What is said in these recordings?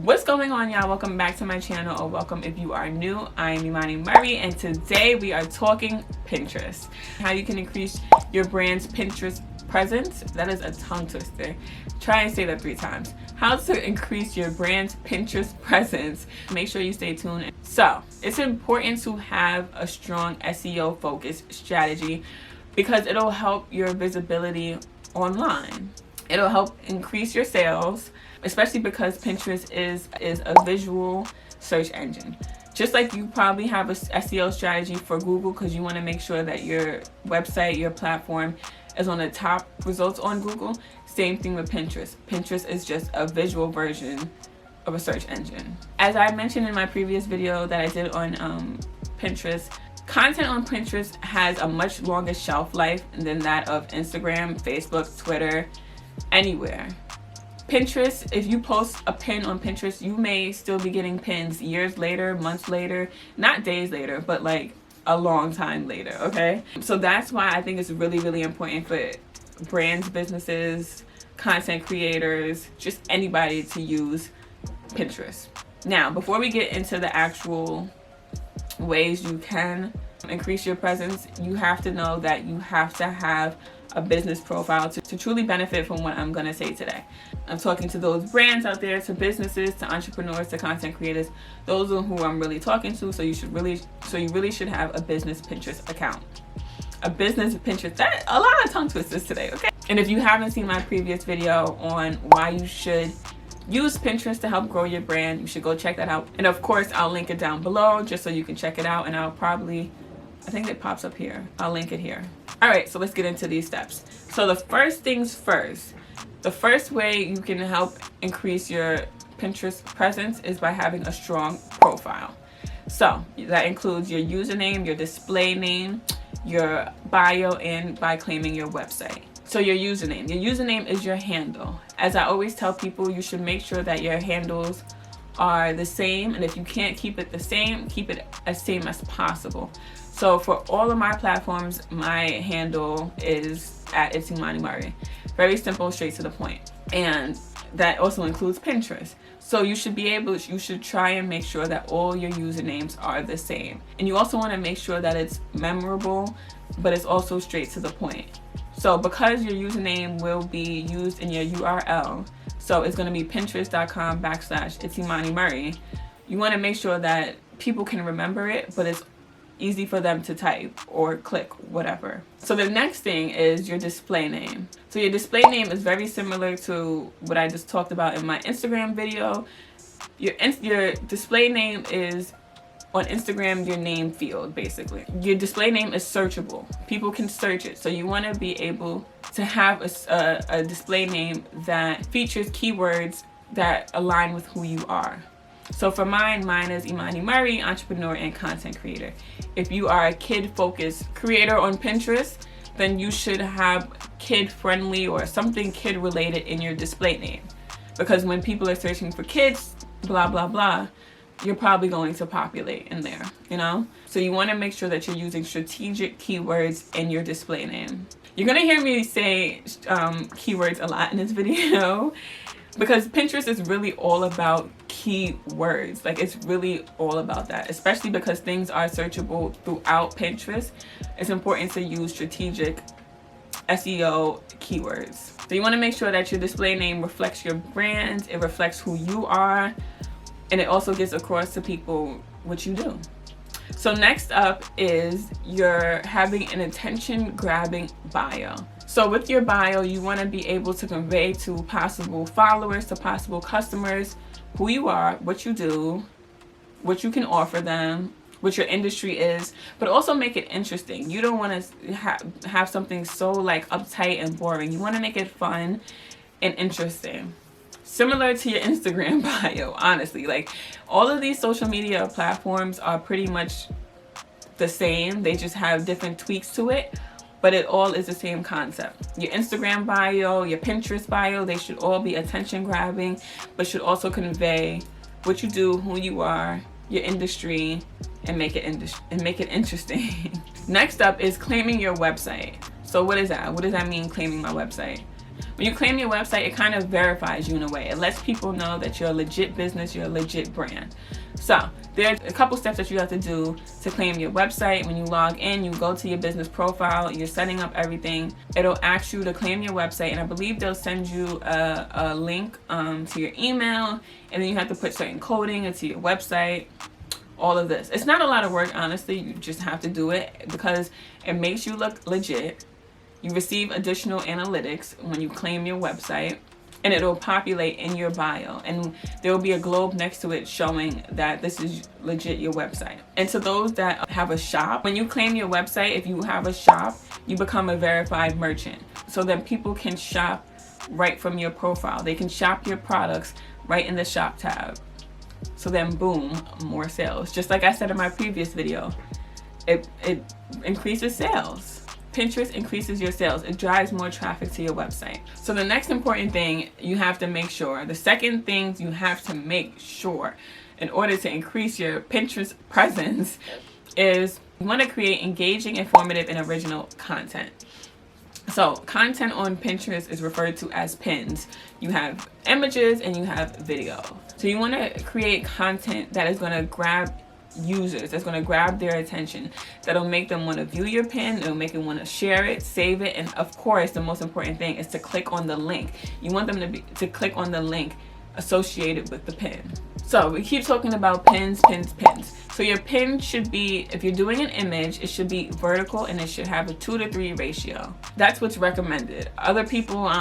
What's going on, y'all? Welcome back to my channel, or welcome if you are new. I am Imani Murray, and today we are talking Pinterest. How you can increase your brand's Pinterest presence. That is a tongue twister. Try and say that 3 times. How to increase your brand's Pinterest presence. Make sure you stay tuned. So, it's important to have a strong SEO focused strategy because it'll help your visibility online. It'll help increase your sales, especially because Pinterest is a visual search engine. Just like you probably have a SEO strategy for Google because you want to make sure that your website, your platform is on the top results on Google. Same thing with Pinterest. Pinterest is just a visual version of a search engine. As I mentioned in my previous video that I did on Pinterest, content on Pinterest has a much longer shelf life than that of Instagram, Facebook, Twitter, anywhere. Pinterest, if you post a pin on Pinterest, you may still be getting pins years later, months later, not days later, but like a long time later, okay? So that's why I think it's really, really important for brands, businesses, content creators, just anybody to use Pinterest. Now, before we get into the actual ways you can increase your presence, you have to know that you have to have a business profile to truly benefit from what I'm going to say today. I'm talking to those brands out there, to businesses, to entrepreneurs, to content creators. Those are who I'm really talking to. So you really should have a business Pinterest account. A business Pinterest. That a lot of tongue twisters today, okay? And if you haven't seen my previous video on why you should use Pinterest to help grow your brand, you should go check that out. And of course, I'll link it down below just so you can check it out. And I think it pops up here. I'll link it here. All right, so let's get into these steps. So the first things first, the first way you can help increase your Pinterest presence is by having a strong profile. So that includes your username, your display name, your bio, and by claiming your website. So your username is your handle. As I always tell people, you should make sure that your handles are the same, and if you can't keep it the same, keep it as same as possible. So for all of my platforms, my handle is at It's Imani Murray. Very simple, straight to the point. And that also includes Pinterest. So you should try and make sure that all your usernames are the same. And you also want to make sure that it's memorable, but it's also straight to the point. So because your username will be used in your URL, so it's going to be pinterest.com/It's Imani Murray, you want to make sure that people can remember it, but it's easy for them to type or click, whatever. So the next thing is your display name. So your display name is very similar to what I just talked about in my Instagram video. Your display name is on Instagram, your name field, basically. Your display name is searchable. People can search it. So you want to be able to have a display name that features keywords that align with who you are. So for mine is Imani Murray, entrepreneur and content creator. If you are a kid-focused creator on Pinterest, then you should have kid-friendly or something kid-related in your display name. Because when people are searching for kids, blah, blah, blah, you're probably going to populate in there, you know? So you want to make sure that you're using strategic keywords in your display name. You're going to hear me say keywords a lot in this video because Pinterest is really all about keywords. Like, it's really all about that, especially because things are searchable throughout Pinterest. It's important to use strategic SEO keywords. So you want to make sure that your display name reflects your brand, it reflects who you are, and it also gets across to people what you do. So next up is you're having an attention-grabbing bio. So with your bio, you want to be able to convey to possible followers, to possible customers, who you are, what you do, what you can offer them, what your industry is, but also make it interesting. You don't want to have something so like uptight and boring. You want to make it fun and interesting. Similar to your Instagram bio, honestly. Like, all of these social media platforms are pretty much the same. They just have different tweaks to it, but it all is the same concept. Your Instagram bio, your Pinterest bio, they should all be attention grabbing, but should also convey what you do, who you are, your industry, and make it interesting. Next up is claiming your website. So what is that? What does that mean, claiming my website? When you claim your website, it kind of verifies you in a way. It lets people know that you're a legit business, you're a legit brand. So there's a couple steps that you have to do to claim your website. When you log in, you go to your business profile, you're setting up everything. It'll ask you to claim your website, and I believe they'll send you a link to your email, and then you have to put certain coding into your website. All of this. It's not a lot of work, honestly. You just have to do it because it makes you look legit. You receive additional analytics when you claim your website, and it'll populate in your bio, and there will be a globe next to it showing that this is legit your website. And to those that have a shop, when you claim your website, if you have a shop, you become a verified merchant, so then people can shop right from your profile. They can shop your products right in the shop tab. So then boom, more sales. Just like I said in my previous video, it increases sales. Pinterest increases your sales. It drives more traffic to your website. So the next important thing you have to make sure, the second thing you have to make sure in order to increase your Pinterest presence is you want to create engaging, informative, and original content. So content on Pinterest is referred to as pins. You have images and you have video. So you want to create content that is going to grab users, that's going to grab their attention, that'll make them want to view your pin, it'll make them want to share it, save it, and of course the most important thing is to click on the link. You want them to click on the link associated with the pin. So we keep talking about pins. So your pin should be, if you're doing an image, it should be vertical and it should have a 2:3 ratio. That's what's recommended. Other people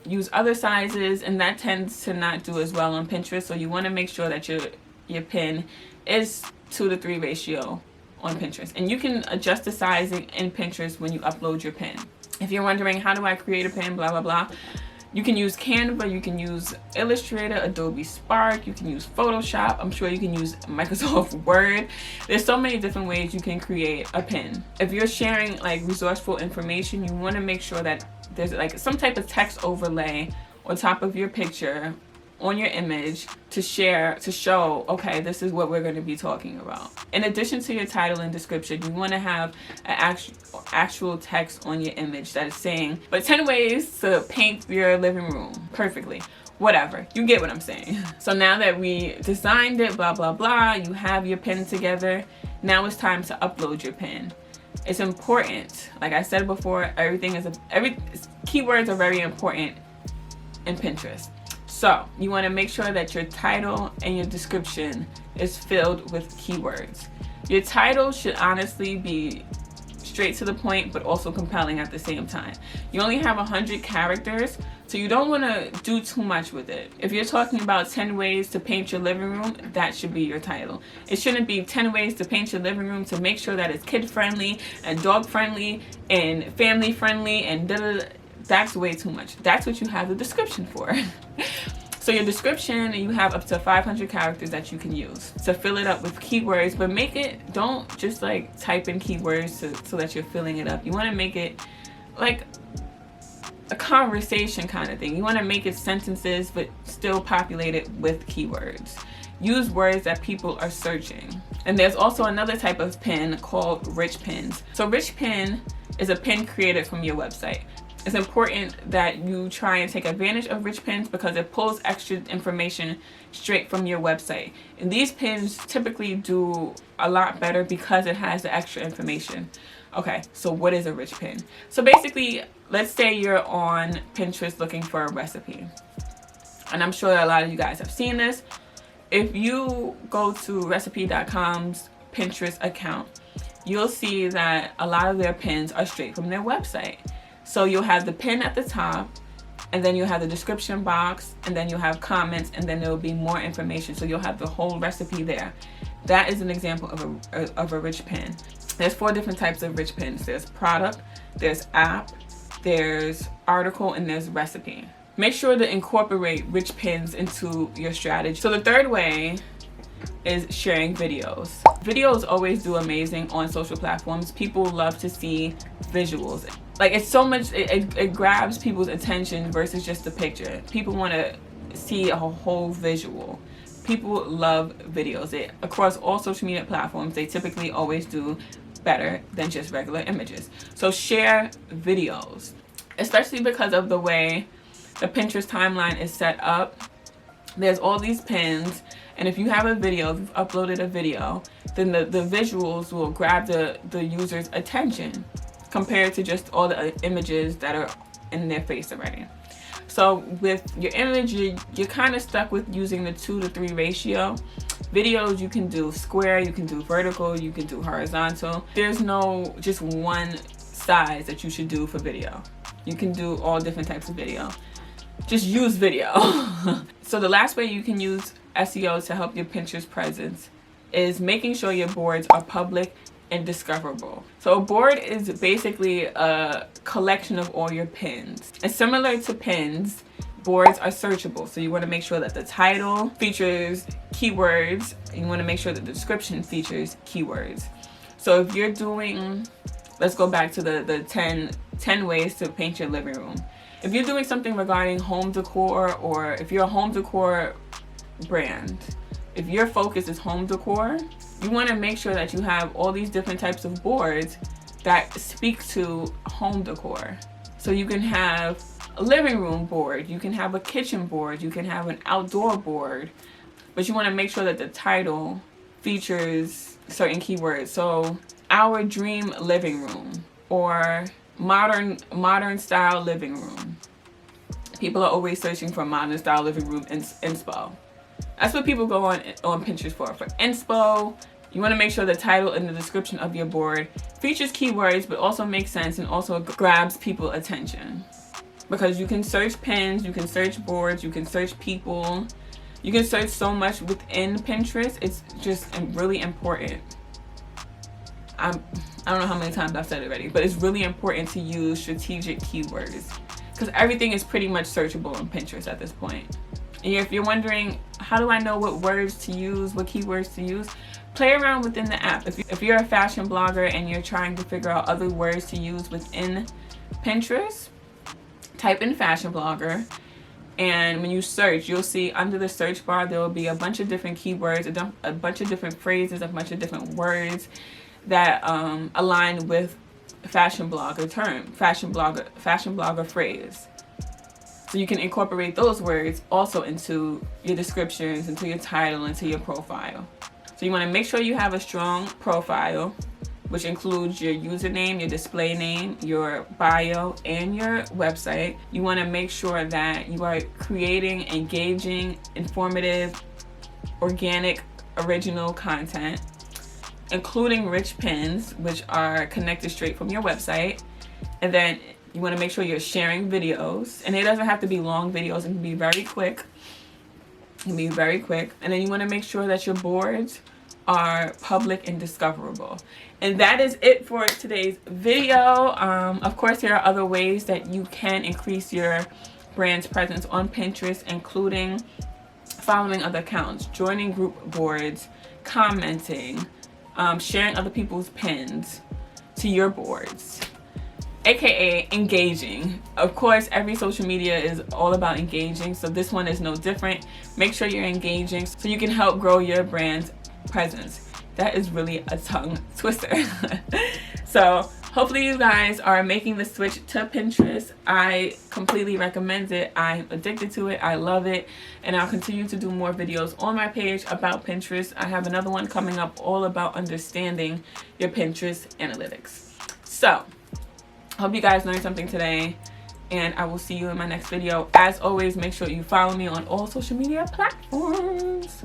use other sizes, and that tends to not do as well on Pinterest. So you want to make sure that your pin is 2:3 ratio on Pinterest, and you can adjust the sizing in Pinterest when you upload your pin. If you're wondering how do I create a pin, blah blah blah, you can use Canva, you can use Illustrator, Adobe Spark, you can use Photoshop, I'm sure you can use Microsoft Word. There's so many different ways you can create a pin. If you're sharing like resourceful information, you want to make sure that there's like some type of text overlay on top of your picture on your image to share, to show, okay, this is what we're going to be talking about. In addition to your title and description, you want to have an actual text on your image that is saying, but 10 ways to paint your living room perfectly. Whatever, you get what I'm saying. So now that we designed it, blah blah blah, you have your pin together, now it's time to upload your pin. It's important, like I said before, keywords are very important in Pinterest. So you want to make sure that your title and your description is filled with keywords. Your title should honestly be straight to the point, but also compelling at the same time. You only have 100 characters, so you don't want to do too much with it. If you're talking about 10 ways to paint your living room, that should be your title. It shouldn't be 10 ways to paint your living room to make sure that it's kid friendly and dog friendly and family friendly and da-da-da. That's way too much. That's what you have the description for. So your description, you have up to 500 characters that you can use to fill it up with keywords, but don't just like type in keywords so that you're filling it up. You want to make it like a conversation kind of thing. You want to make it sentences, but still populate it with keywords. Use words that people are searching. And there's also another type of pin called rich pins. So rich pin is a pin created from your website. It's important that you try and take advantage of rich pins because it pulls extra information straight from your website. And these pins typically do a lot better because it has the extra information. Okay, so what is a rich pin? So basically, let's say you're on Pinterest looking for a recipe. And I'm sure a lot of you guys have seen this. If you go to recipe.com's Pinterest account, you'll see that a lot of their pins are straight from their website. So you'll have the pin at the top, and then you'll have the description box, and then you'll have comments, and then there'll be more information. So you'll have the whole recipe there. That is an example of a rich pin. There's 4 different types of rich pins. There's product, there's app, there's article, and there's recipe. Make sure to incorporate rich pins into your strategy. So the third way is sharing videos. Videos always do amazing on social platforms. People love to see visuals. Like it's so much, it grabs people's attention versus just a picture. People want to see a whole visual. People love videos. Across all social media platforms, they typically always do better than just regular images. So share videos. especially because of the way the Pinterest timeline is set up. There's all these pins, and if you have a video, if you've uploaded a video, then the visuals will grab the user's attention compared to just all the images that are in their face already. So with your image, you're kind of stuck with using the 2:3 ratio. Videos, you can do square, you can do vertical, you can do horizontal. There's no just one size that you should do for video. You can do all different types of video. Just use video. So the last way you can use SEO to help your Pinterest presence is making sure your boards are public and discoverable. So a board is basically a collection of all your pins. And similar to pins, boards are searchable. So you want to make sure that the title features keywords. You want to make sure that the description features keywords. So if you're doing, let's go back to the 10 ways to paint your living room. If you're doing something regarding home decor, or if you're a home decor brand, if your focus is home decor, you want to make sure that you have all these different types of boards that speak to home decor. So you can have a living room board, you can have a kitchen board, you can have an outdoor board, but you want to make sure that the title features certain keywords. So our dream living room, or modern style living room. People are always searching for modern style living room inspo. That's what people go on Pinterest for inspo. You want to make sure the title and the description of your board features keywords but also makes sense and also grabs people's attention. Because you can search pins, you can search boards, you can search people, you can search so much within Pinterest. It's just really important. I don't know how many times I've said it already, but it's really important to use strategic keywords because everything is pretty much searchable on Pinterest at this point. And if you're wondering, how do I know what words to use, what keywords to use? Play around within the app. If you're a fashion blogger and you're trying to figure out other words to use within Pinterest, type in fashion blogger, and when you search, you'll see under the search bar there will be a bunch of different keywords, a bunch of different phrases, a bunch of different words that align with fashion blogger term, fashion blogger phrase. So you can incorporate those words also into your descriptions, into your title, into your profile. So you want to make sure you have a strong profile, which includes your username, your display name, your bio, and your website. You want to make sure that you are creating engaging, informative, organic, original content, including rich pins, which are connected straight from your website. And then you want to make sure you're sharing videos, and it doesn't have to be long videos. It can be very quick. And then you want to make sure that your boards are public and discoverable. And that is it for today's video. Of course, there are other ways that you can increase your brand's presence on Pinterest, including following other accounts, joining group boards, commenting, sharing other people's pins to your boards, aka engaging. Of course, every social media is all about engaging, so this one is no different. Make sure you're engaging so you can help grow your brand's presence. That is really a tongue twister. So hopefully you guys are making the switch to Pinterest. I completely recommend it. I'm addicted to it. I love it. And I'll continue to do more videos on my page about Pinterest. I have another one coming up all about understanding your Pinterest analytics. So hope you guys learned something today, and I will see you in my next video. As always, make sure you follow me on all social media platforms.